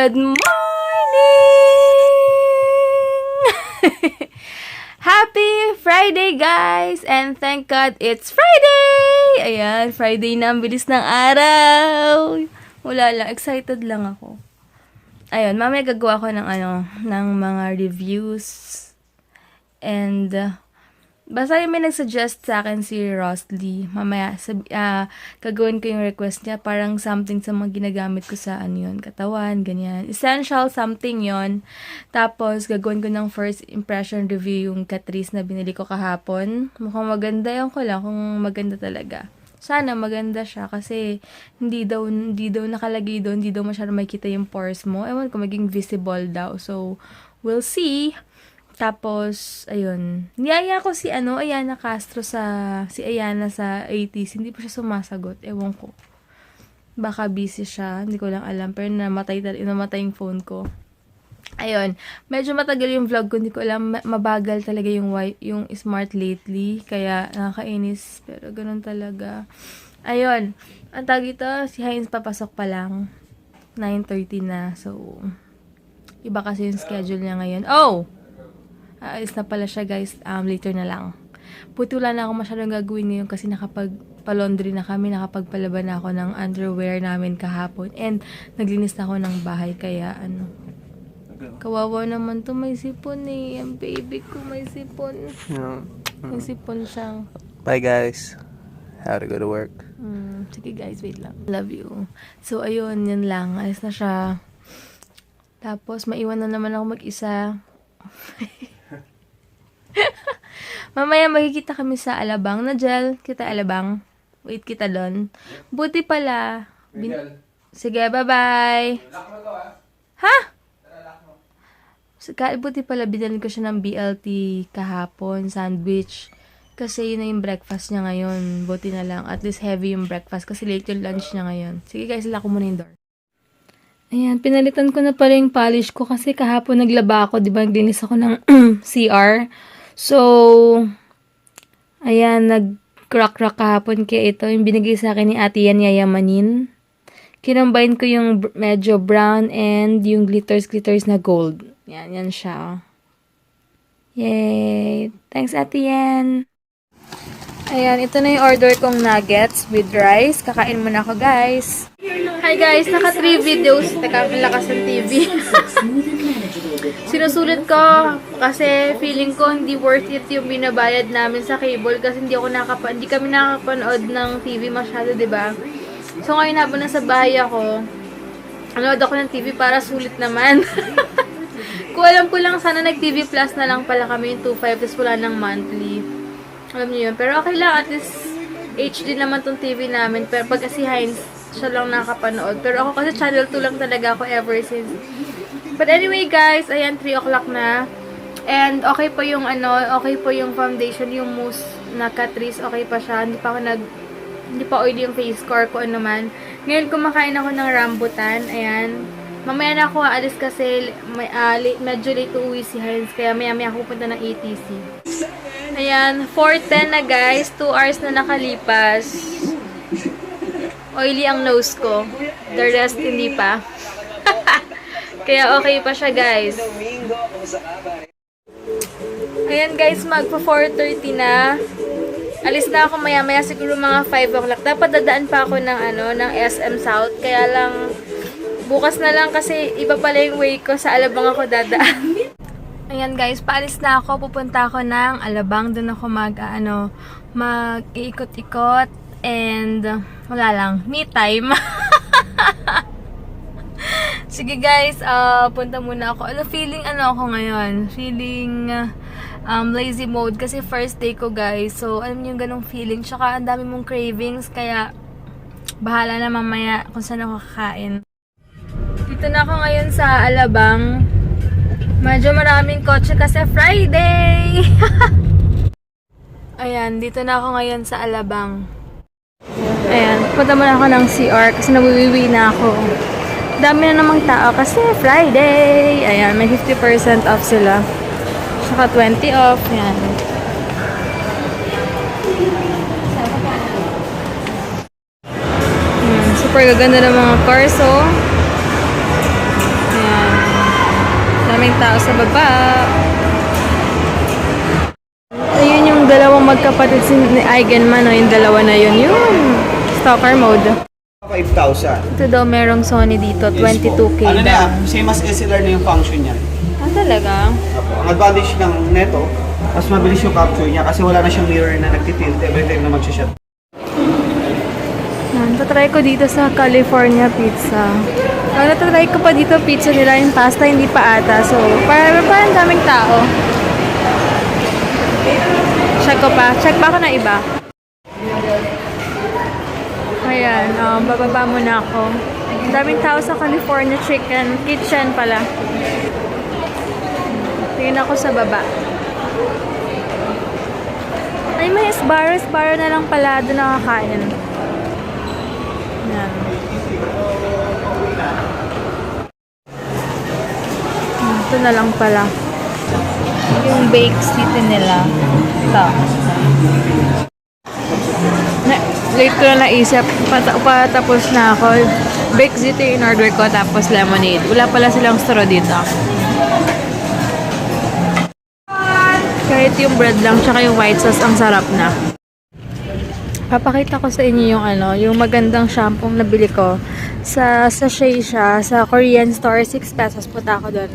Good morning! Happy Friday, guys! And thank God it's Friday! Ayan, Friday na. Ang bilis ng araw. Wala lang. Excited lang ako. Ayun, mamaya gagawa ko ng mga reviews. And, basta yung may nagsuggest sa akin si Rosly. Mamaya, gagawin ko yung request niya. Parang something sa mga ginagamit ko sa katawan, ganyan. Essential something yon. Tapos, gagawin ko ng first impression review yung Catrice na binili ko kahapon. Mukhang maganda yung ko lang kung maganda talaga. Sana maganda siya kasi hindi daw nakalagay doon, hindi daw masyadong makita yung pores mo. Ewan ko, maging visible daw. So, we'll see. Tapos, ayun. Niyaya ko si Ayana Castro si Ayana sa 80s. Hindi pa siya sumasagot. Ewan ko. Baka busy siya. Hindi ko lang alam. Pero namatay yung phone ko. Ayun. Medyo matagal yung vlog ko. Hindi ko alam. Mabagal talaga yung smart lately. Kaya nakakainis. Pero ganun talaga. Ayun. Ang tawag ito, si Hines papasok pa lang. 9:30 na. So, iba kasi yung schedule niya ngayon. Oh! Aalis na pala siya, guys. Later na lang. Buti wala na ako masyadong gagawin ngayon kasi nakapag-laundry na kami, nakapagpalaban na ako ng underwear namin kahapon. And, naglinis na ako ng bahay. Kaya, kawawa naman to. May sipon eh. Ang baby ko may sipon. May sipon siya. Bye, guys. How to go to work. Sige, guys. Wait lang. Love you. So, ayun. Yan lang. Alis na siya. Tapos, maiwan na naman ako mag-isa. Mamaya makikita kami sa Alabang. Najel, kita Alabang. Wait kita doon. Buti pala. Sige, bye-bye. Ha? Buti pala binalin ko siya ng BLT kahapon, sandwich. Kasi yun na yung breakfast niya ngayon. Buti na lang. At least heavy yung breakfast kasi late yung lunch niya ngayon. Sige guys, lock ko muna yung door. Ayan, pinalitan ko na pala yung polish ko kasi kahapon naglaba ako, di ba? Naglinis ako ng CR. So, ayan, nag-crack kahapon kaya ito. Yung binigay sa akin ni Ate Yan Yayamanin. Kinambine ko yung medyo brown and yung glitters na gold. Yan siya. Yay! Thanks, Ate Yan! Ayan, ito na yung order kong nuggets with rice. Kakain muna ako, guys. Hi, guys. Naka 3 videos. Teka, malakas ng TV. Sinusulit ko kasi feeling ko hindi worth it yung binabayad namin sa cable kasi hindi kami nakapanood ng TV masyado, 'di ba? So ngayon habang nasa bahay ako, nanood ako ng TV para sulit naman. Kung alam ko lang sana nag-TV Plus na lang pala kami yung 2.5 tapos wala ng monthly. Alam niyo yun. Pero okay lang, at least HD naman tong TV namin. Pero pag si Hines, siya lang nakapanood. Pero ako kasi channel 2 lang talaga ako ever since. But anyway guys, ayan 3 o'clock na. And okay po yung foundation, yung mousse na Catrice, okay pa siya. Hindi pa oily yung face ko or kung ano man. Ngayon kumakain ako ng rambutan. Ayan. Mamaya na ako aalis kasi medyo late uuwi si Hines. Kaya maya ako pupunta ng ATC. Ayan, 4:10 na guys. 2 hours na nakalipas. Oily ang nose ko. The rest hindi pa. Kaya okay pa siya, guys. Ayan, guys. Magpa 4:30 na. Alis na ako maya-maya. Siguro mga 5 o'clock. Dapat dadaan pa ako ng SM South. Kaya lang, bukas na lang kasi iba pala yung way ko. Sa Alabang ako dadaan. Ayan, guys. Paalis na ako. Pupunta ako ng Alabang. Doon ako mag-iikot-ikot. And, wala lang. Me time. Sige guys, punta muna ako. Feeling ako ngayon? Feeling lazy mode kasi first day ko guys. So, alam niyo yung ganong feeling. Tsaka ang dami mong cravings. Kaya, bahala na mamaya kung saan ako kakain. Dito na ako ngayon sa Alabang. Medyo maraming kotse kasi Friday! Ayan, dito na ako ngayon sa Alabang. Ayan, punta muna ako ng CR kasi nawiwiwi na ako. Dami na namang tao kasi Friday. Ayan, may 50% off sila. Saka 20 off. Ayan. Super gaganda ng mga cars, oh. daming tao sa baba. Ayun yung dalawang magkapatid ni Eigenman, no? Yung dalawa na yun. Yung stalker mode. 5,000. Ito daw merong Sony dito, 22K Ano daw. na, same as SLR na yung function niya. Ah, talaga? Ang advantage ng Neto, mas mabilis yung capture niya kasi wala na siyang mirror na nagtitilt every time na mag-shot. Tatry ko dito sa California Pizza. Ang natatry ko pa dito pizza nila yung pasta, hindi pa ata. So, parang daming tao. Check ko pa. Check pa ako na iba. Ayan, bababa muna ako. Ang daming tao sa California Chicken Kitchen pala. Tingin ako sa baba. Ay, may Sbarro na lang pala doon nakakain. Yan. Ito na lang pala. Yung bake city nila. Ito. Late ko na naisip. Patapos na ako. Bake city in order ko tapos lemonade. Wala pala silang straw dito. Kahit yung bread lang tsaka yung white sauce ang sarap na. Papakita ko sa inyo yung yung magandang shampoo na nabili ko. Sa sachet siya, sa Korean store, 6 pesos. Punta ako doon.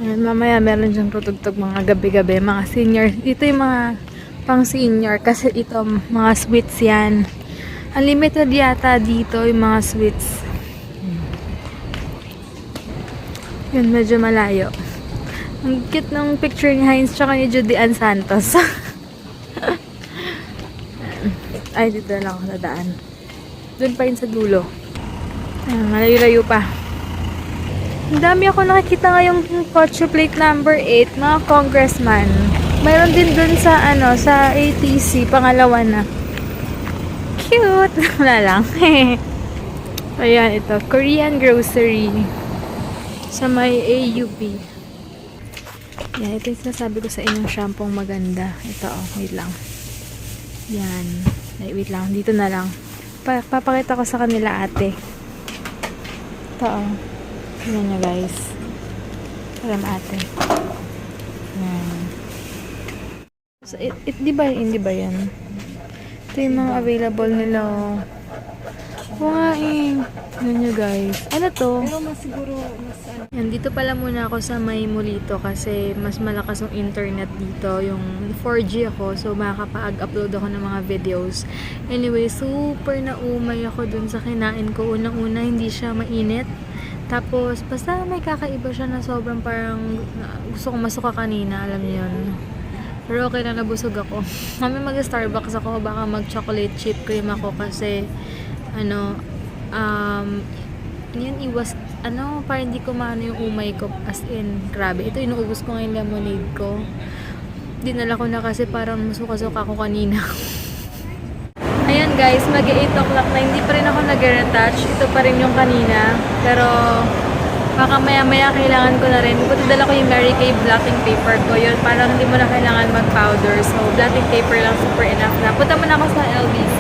Ayan, mamaya meron dyan tutugtog mga gabi-gabi, mga senior. Dito yung mga pang senior kasi ito mga sweets yan. Unlimited yata dito yung mga sweets. Yun, medyo malayo. Ang cute ng picture ni Heinz tsaka ni Judy Ann Santos. Ay, dito na lang ako nadaan. Doon pa yun sa dulo. Ayan, malayo-layo pa. Ang dami ako nakikita ngayong kotse plate number 8, mga congressman. Mayroon din doon sa sa ATC, pangalawa na. Cute! Wala lang. Ayan, ito. Korean grocery. Sa may AUP. Yan, ito yung sinasabi ko sa inyong shampoo maganda. Ito, wait lang. Yan. Ay, wait lang. Dito na lang. Papakita ko sa kanila ate. Ito, tignan nyo guys. Alam ate. Yan. So, di ba yan? Ito yung mga available nila. Oo nga eh. Tignan nyo guys. Ano to? Pero mas siguro yan, dito pala muna ako sa may Molito kasi mas malakas yung internet dito. Yung 4G ako, so makakapag-upload ako ng mga videos. Anyway, super naumay ako dun sa kinain ko. Unang-una, hindi siya mainit. Tapos, basta may kakaiba siya na sobrang parang gusto kong masuka kanina, alam niyo yun. Pero okay na, nabusog ako. Kami mag-Starbucks ako, baka mag-chocolate chip cream ako kasi yun, iwas, parang hindi ko maano yung umay ko, as in, grabe. Ito, inuubos ko ngayon lemonade ko. Dinala ko na kasi parang masuka-suka ko kanina. Ayan guys, mag-8 o'clock na, hindi pa rin ako nag-retouch. Ito pa rin yung kanina. Pero, baka maya-maya kailangan ko na rin. Buti dala ko yung Mary Kay blotting paper ko. Yun, parang hindi mo na kailangan mag-powder. So, blotting paper lang, super enough na. Punta mo na ako sa LBC.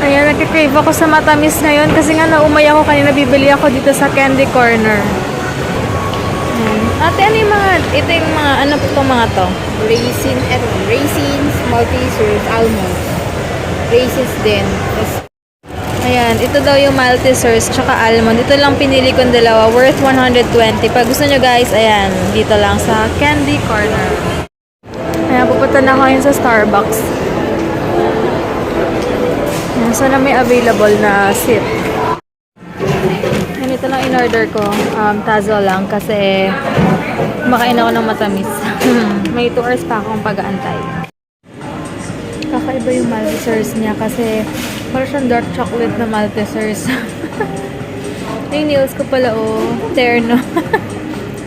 Ayan, nagka-crave ako sa matamis ngayon kasi nga naumay ako kanina, bibili ako dito sa Candy Corner. Ayan. Ate, ano yung ito yung ano po itong mga to? Raisins, Maltesers, almonds. Raisins din. Ayan, ito daw yung Maltesers tsaka almond. Ito lang pinili kong dalawa, worth 120. Pag gusto nyo guys, ayan, dito lang sa Candy Corner. Ayan, pupunta na ako ngayon sa Starbucks. Sana may available na sip. Yan, ito lang in-order ko. Tazo lang kasi kumakain ako ng matamis. May 2 hours pa akong pag-aantay. Kakaiba yung Maltesers niya kasi parang siyang dark chocolate na Maltesers. Yung nails ko pala, terno.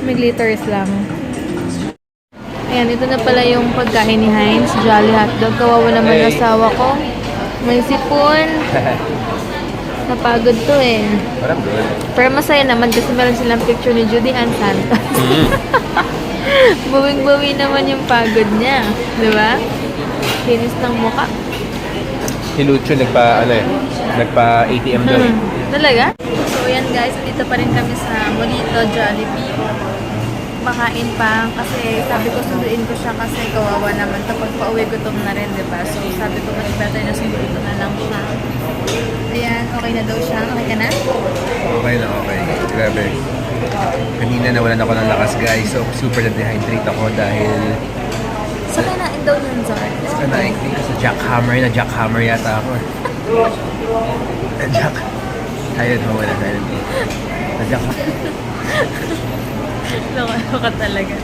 May glitters lang. Ayan, ito na pala yung pagkain ni Heinz. Jolly hotdog. Kawawa naman yung asawa ko. May sipon. Napagod to eh. Pero masaya naman kasi meron silang picture ni Judy Ann Santos. Buwing-buwi naman yung pagod niya. Diba? Kinis ng mukha. Si Lucho nagpa-ATM doon. Talaga? yan guys, dito pa rin kami sa Molito Jollibee. Makain pa kasi sabi ko sunduin ko siya kasi kawawa naman kapag pauwi gutom na rin, diba? So sabi ko mas better na sunduin ko na lang siya. Ayan, okay na daw siya. Okay ka na? Okay na okay. Grabe. Kanina nawalan ako ng lakas guys. So super na-dehydrate ako dahil Sa kanain daw nun, Zar. sa naikli ko sa jackhammer yata ako. Na-jack. Ayun, mawala tayo. Na-jack. Loko ka talaga.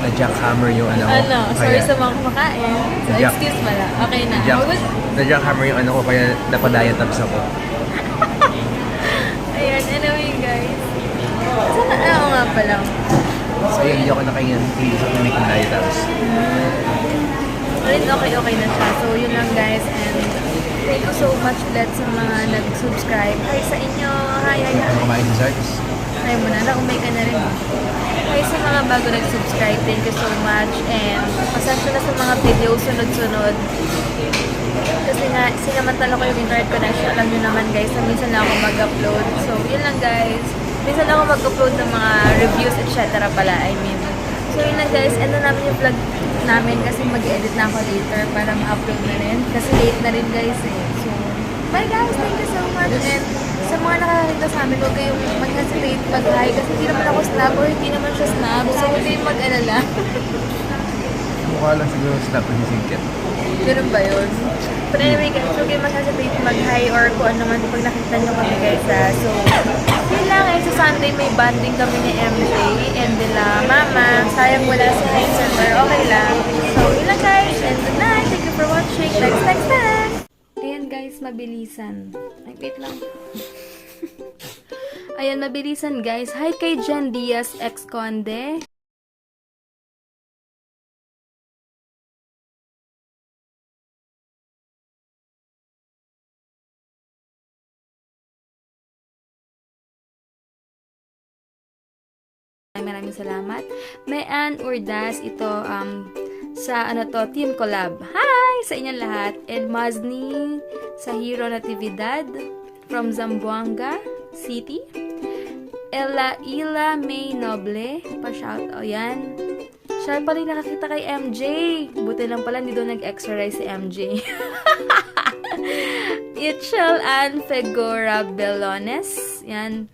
Na-jackhammer yung ano ko. Ano, sorry Kaya- sa mga kumakain. So, Jack. excuse pala. Okay na. Na-jack, Huwag- na-jackhammer yung ano ko kaya napadiatabs ako. Ayan, anyway guys. Sana, oo nga pala. So yun, hindi ako nakaingan sa clinic ng diatabs. Rin okay na siya. So, yun lang guys. And thank you so much ulit sa mga nag-subscribe. Hi sa inyo. Hi. Ano kumain sa Zarts? Hi mo na. Naumay ka na rin. Hi sa mga bago nag-subscribe. Thank you so much. And pasensya na sa mga video sunod-sunod. Kasi nga, sinamantala ko yung internet connection. Alam nyo naman guys, na minsan lang ako mag-upload. So, yun lang guys. Minsan lang ako mag-upload ng mga reviews, etc. pala. I mean. So, yun lang guys. End na namin yung vlog namin kasi mag-edit na ako later para ma-upload na rin. Kasi late na rin guys eh. So, bye guys. Thank you so much. And sa mga nakakita sa amin, huwag kayong mag-hesitate mag-hi kasi hindi naman ako snap or hindi naman siya snap. So, huwag kayong mag-alala. Mukha lang siguro snap ni Singkit. Ganun ba yun? But anyway guys, huwag kayong mag-hesitate mag-hi or kung ano man pag nakita nyo kami guys ha. So, yun lang eh. Sa Sunday may banding kami ni MJ and nila Mama. Sayang wala si Heinz pero okay lang. So, yun lang guys. And good night. Thank you for watching. Next. Ayan guys, mabilisan. Ay, wait lang. Ayan, mabilisan guys. Hi kay Jen Diaz, ex-Conde. Maraming salamat. May Ann Urdas, ito sa ano to, Team Collab. Hi sa inyong lahat. And Mazni sa Hero Natividad from Zamboanga City. Ila May Noble, pa-shout out yan. Siya pala yung nakakita kay MJ. Buti lang pala hindi doon nag-exercise si MJ. Itchel Ann Fegora Belones. Yan.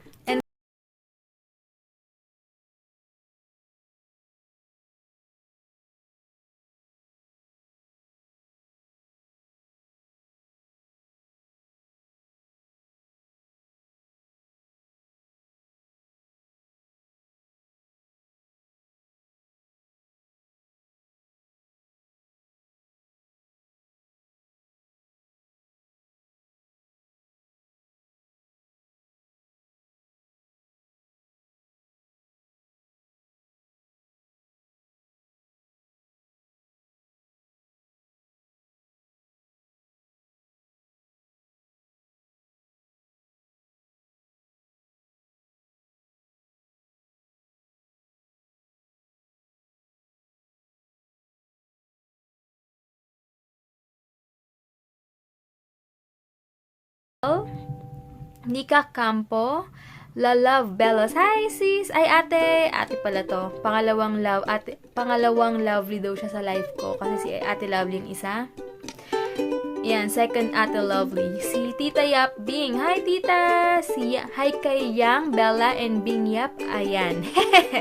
Nika Campo, La Love Bellos. Hi sis! Ay ate! Ate pala to. Pangalawang lovely daw siya sa life ko. Kasi si ate lovely yung isa. Yan, second ate lovely. Si Tita Yap Bing. Hi tita! Hi kay Yang, Bella, and Bing Yap. Ayan.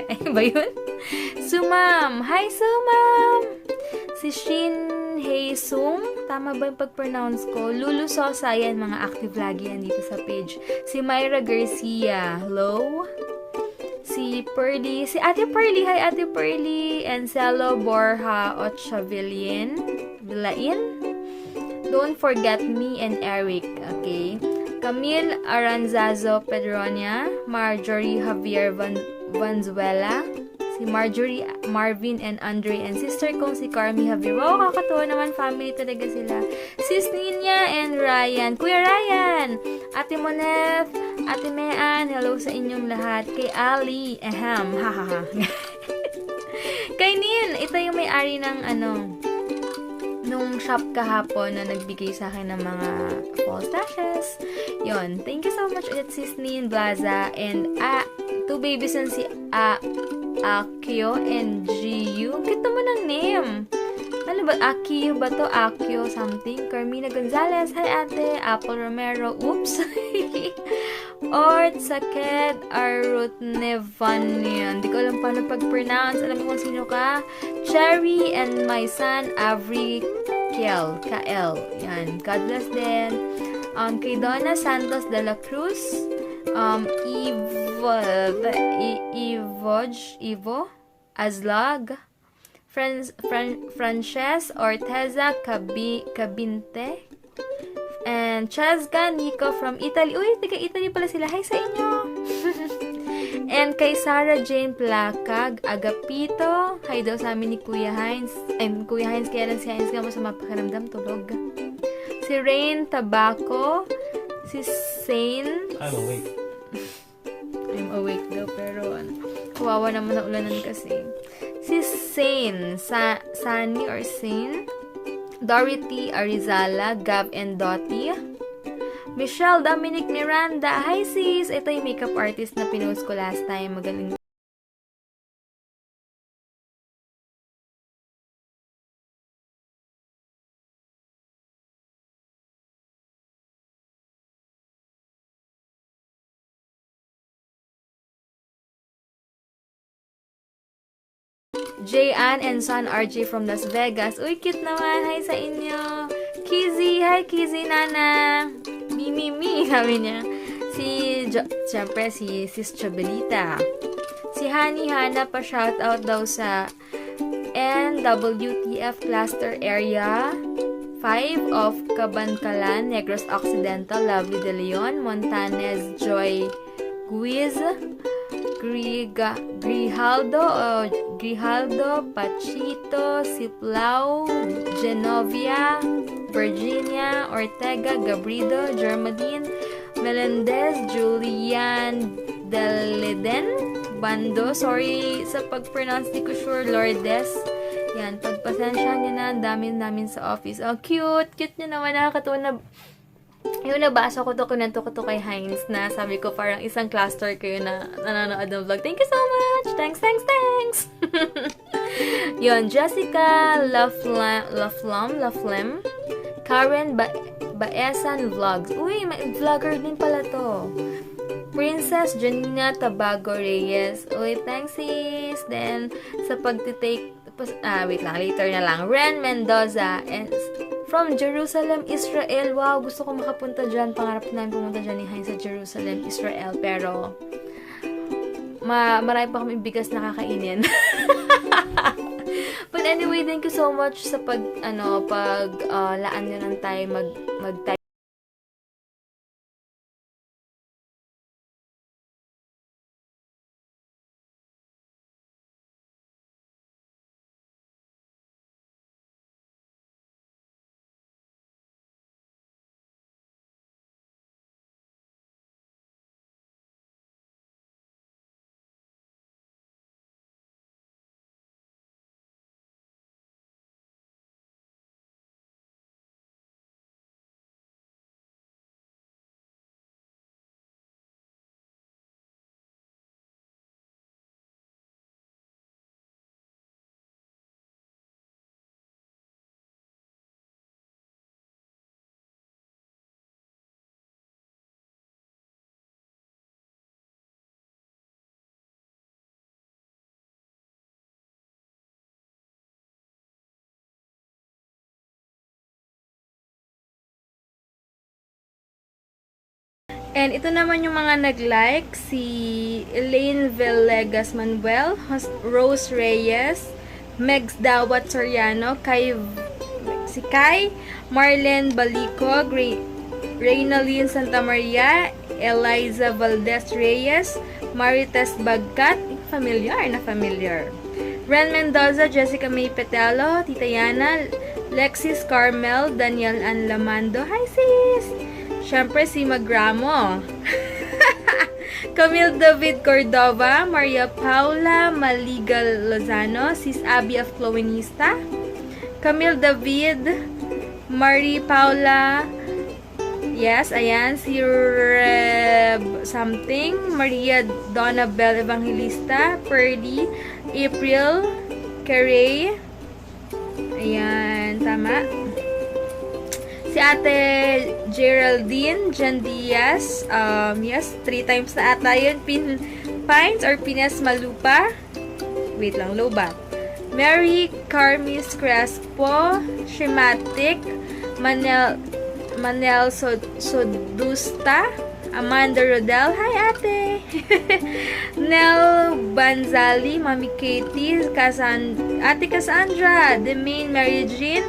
Ayun ba yun? Sumam! Hi Sumam! Si Shin Hei Sung, tama ba yung pag-pronounce ko? Lulu Sosa, yan, mga active lagi yan dito sa page. Si Myra Garcia, hello? Si Pearly, si Ate Pearly, hi Ate Pearly, and Celo Borja Ochavillian, Villain. Don't forget me and Eric, okay? Camille Aranzazo Pedronia, Marjorie Javier Vanzuela, si Marjorie, Marvin, and Andre, and sister kong si Carmi Javier. Wow, kakatuwa naman. Family talaga sila. Sis Ninya and Ryan. Kuya Ryan! Ate Monef, Ate Mean, hello sa inyong lahat. Kay Ali, hahaha. Kay Nin, ito yung may-ari ng nung shop kahapon na nagbigay sa akin ng mga fall stashes. Yon, thank you so much ulit sis Nin Blaza and two babies na si Akio and Giu. Cute naman ang name. Ano ba? Akio ba to? Akio something. Carmina Gonzalez. Hi ate. Apple Romero. Oops. Ort Saked Arutnevanian. Hindi ko alam paano pag-pronounce. Alam mo kung sino ka. Cherry and my son Avery Kiel. Kael. Yan. God bless din. Kay Donna Santos de la Cruz. Ivo Azlag. Frances Orteza Cabinte and Chazga Nico from Italy. Uy, taga Italy pala sila. Hi sa inyo! And kay Sarah Jane Placag Agapito. Hi daw sa amin ni Kuya Hines. Kuya Hines, kaya lang si Hines nga mo sa mapakiramdam tulog. Si Rain Tabaco. Si Sane. I'm awake. I'm awake daw, pero kawawa naman na ulanan kasi. Si Sane, Sani or Sane, Dorothy Arizala, Gab and Dottie, Michelle Dominic Miranda. Hi sis! Ito yung makeup artist na pinost ko last time. Magaling. J-Ann and son RJ from Las Vegas. Uy, cute naman. Hi sa inyo. Kizzy. Hi, Kizzy, Nana. Mi, sabi niya. Siyempre, si Sis Chabelita. Si Honey Hana pa shoutout daw sa NWTF Cluster Area 5 of Cabancalan, Negros Occidental, Lovely de Leon, Montanes, Joy Guiz, Grijaldo, Pachito, Siplao, Genovia, Virginia, Ortega, Gabrido, Germadine, Melendez, Julian Deleden, Bando, sorry sa pag-pronounce, di ko sure, Lourdes. Yan, pagpasensya niyo na, dami-damin sa office. Oh, cute niyo naman, nakakatuwa na. Yung nabasa ko to, kunento ko to kay Hines na sabi ko parang isang cluster kayo na nanonood ng vlog. Thank you so much! Thanks! Yun, Jessica Laflem, Karen Baesan Vlogs. Uy, may vlogger din pala to. Princess Janina Tabago Reyes. Uy, thanks sis! Then, sa pagtitake, wait lang, later na lang. Ren Mendoza and from Jerusalem, Israel. Wow, gusto ko makapunta dyan. Pangarap namin pumunta dyan ni Hines sa Jerusalem, Israel. Pero, marami pa kami bigas na kakainin. But anyway, thank you so much sa laan nyo ng time mag-type. And ito naman yung mga nag-like, si Elaine Villegas Manuel, Rose Reyes, Megs Dawat Soriano, si Kai, Marlene Balico, Reynalyn Santa Maria, Eliza Valdez Reyes, Marites Bagkat, familiar. Ren Mendoza, Jessica May Petelo, Tita Yana, Lexis Carmel, Daniel Ann Lamando. Hi sis! Siyempre si Magramo. Camille David Cordova, Maria Paula Maligal Lozano, Sis Abby of Flowinista, Camille David, Marie Paula, yes, ayan, si Reb something, Maria Donabel Evangelista, Perdy, April, Carey, ayan, tama. Si Ate Geraldine Jan Diaz, yes, 3 times na ata yun. Pines or Pines Malupa. Wait lang, low ba? Mary Carmis Crespo, Shimatic, Manel Sodusta, Amanda Rodel, hi ate! Nel Banzali, Mami Katie, Ate Cassandra, Demaine Mary Jean,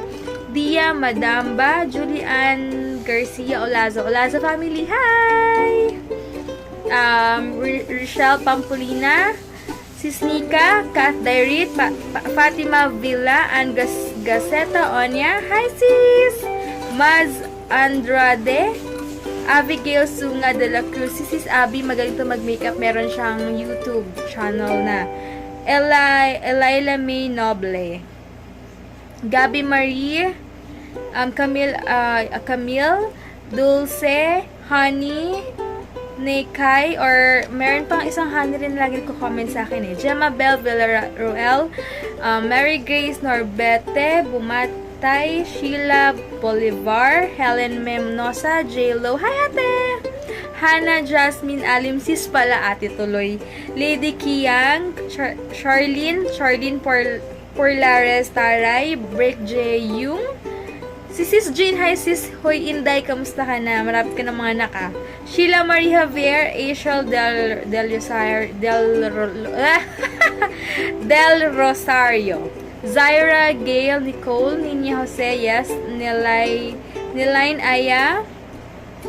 Dia Madamba, Julian Garcia Olazo family, hi! Rochelle Pampolina, Sisnika, Kath Dairit, Fatima Villa, and Gaceta Onya, hi sis! Maz Andrade, Abigail Sunga de la Cruz, si Sis Abby, magaling to mag-makeup, meron siyang YouTube channel na. Elaila May Noble, Gabi Marie, Camille, Dulce, Honey, Nekay, or meron pang isang honey rin lagi ko-comment sa akin eh. Gemma Bell Villarroel, Mary Grace Norbete, Bumatay, Sheila Bolivar, Helen Memnosa, J-Lo, hi ate! Hannah Jasmine Alimsis pala ate tuloy. Lady Kiang, Charlene Porlares Taray, Break J. Yung, si Sis Jane, hi sis, hoy Inday, kamusta ka na? Marapit ka ng mga anak ah. Sheila Marie Javier, Asiel Del Rosario, Zaira Gail Nicole, Ninya Jose, yes, Nilaine Aya,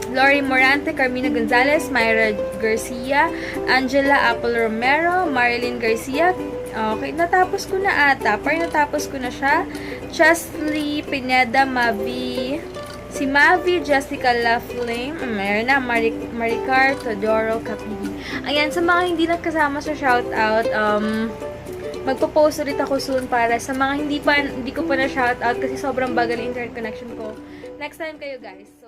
Lori Morante, Carmina Gonzalez, Myra Garcia, Angela Apple Romero, Marilyn Garcia. Okay, natapos ko na ata. Natapos ko na siya. Chesley Pineda, Mavi, si Mavi, Jessica Laflame, meron na, Maricar Todoro Capili. Ayan, sa mga hindi nakasama sa shoutout, magpo-post ulit ako soon para sa mga hindi ko pa na shoutout kasi sobrang bagal internet connection ko. Next time kayo guys. So,